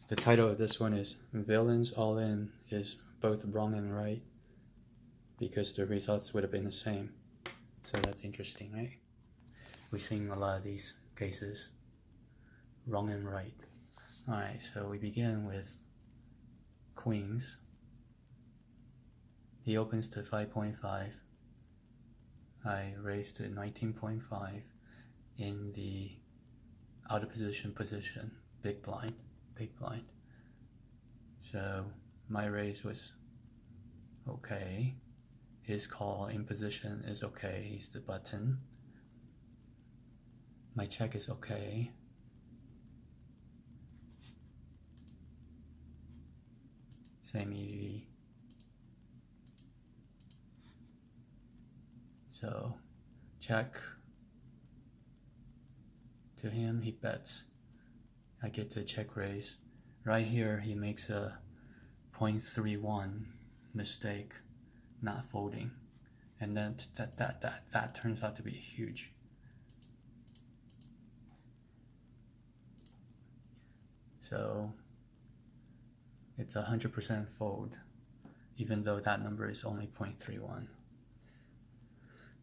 The title of this one is Villains All In is both wrong and right because the results would have been the same. So that's interesting, right? We're seeing a lot of these cases, wrong and right. Alright, so we begin with queens. He opens to 5.5. I raise to 19.5 in the out of position, big blind. So my raise was okay. His call in position is okay. He's the button. My check is okay. Same EV. So check to him, he bets. I get to check raise. Right here he makes a 0.31 mistake, not folding. And then that turns out to be huge. So it's 100% fold, even though that number is only 0.31.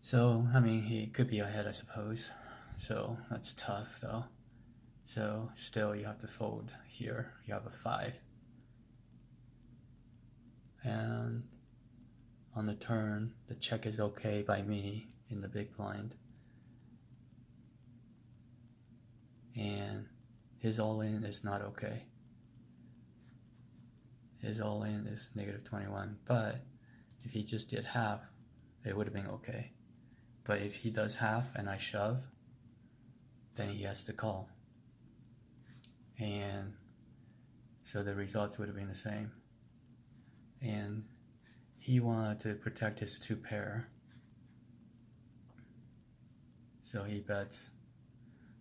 So, I mean, he could be ahead, I suppose. So that's tough though. So still you have to fold here. You have a 5. And on the turn, the check is okay by me in the big blind. And his all-in is not okay. His all-in is -21, but if he just did half, it would have been okay. But if he does half and I shove, then he has to call. And so the results would have been the same. And he wanted to protect his 2 pair. So he bets.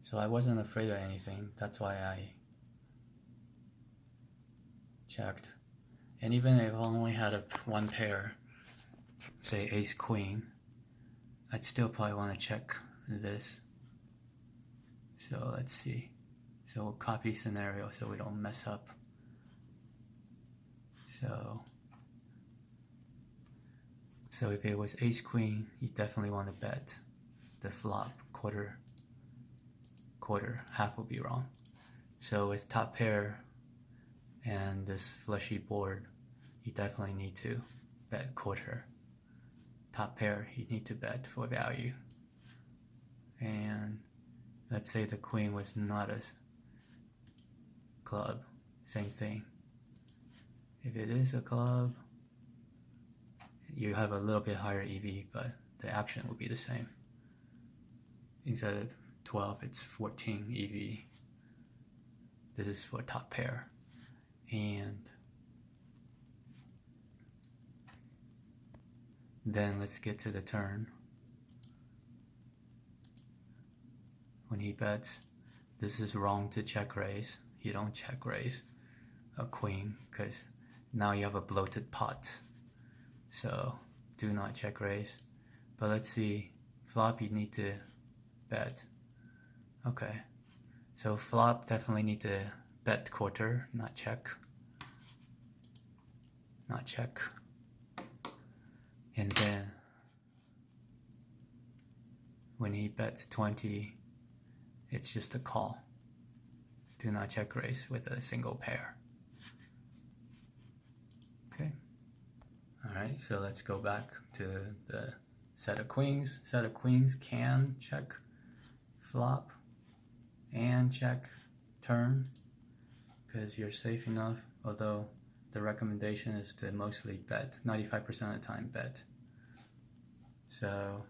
So I wasn't afraid of anything. That's why I checked. And even if I only had one pair, say ace queen, I'd still probably want to check this. So let's see. So we'll copy scenario so we don't mess up. So if it was ace queen, you definitely want to bet the flop quarter, half would be wrong. So with top pair and this fleshy board, you definitely need to bet quarter. Top pair, you need to bet for value. And let's say the queen was not a club, same thing. If it is a club, you have a little bit higher EV, but the action will be the same. Instead of 12, it's 14 EV. This is for top pair. And then let's get to the turn. When he bets, this is wrong to check raise. You don't check raise a queen because now you have a bloated pot. So do not check raise. But let's see, flop you need to bet. Okay, so flop definitely need to bet quarter, not check. Not check. And then when he bets 20, it's just a call. Do not check raise with a single pair. Okay. Alright, so let's go back to the set of queens. Set of queens can check flop and check turn because you're safe enough, although the recommendation is to mostly bet, 95% of the time bet. So,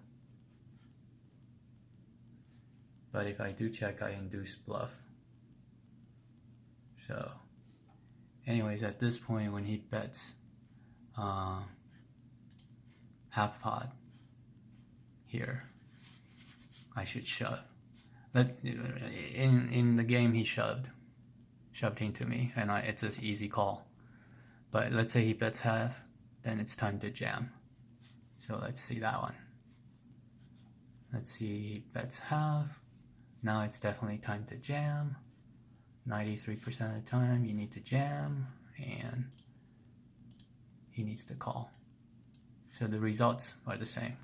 but if I do check, I induce bluff. So, anyways, at this point when he bets half pot here, I should shove. In the game he shoved into me, and it's an easy call. But let's say he bets half, then it's time to jam. So let's see that one. Let's see, he bets half. Now it's definitely time to jam. 93% of the time you need to jam, and he needs to call. So the results are the same.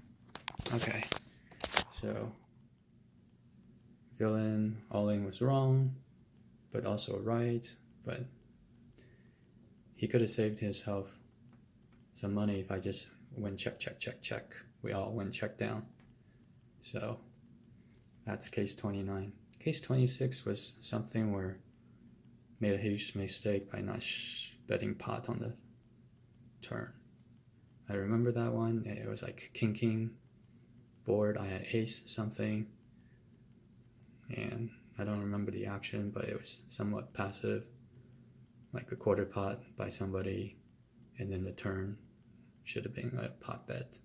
Okay, so villain all-in was wrong, but also right, but he could have saved himself some money if I just went check, check, check, check. We all went check down. So that's case 29. Case 26 was something where made a huge mistake by not betting pot on the turn. I remember that one. It was like king board. I had ace something, and I don't remember the action, but it was somewhat passive, like a quarter pot by somebody, and then the turn should have been a pot bet.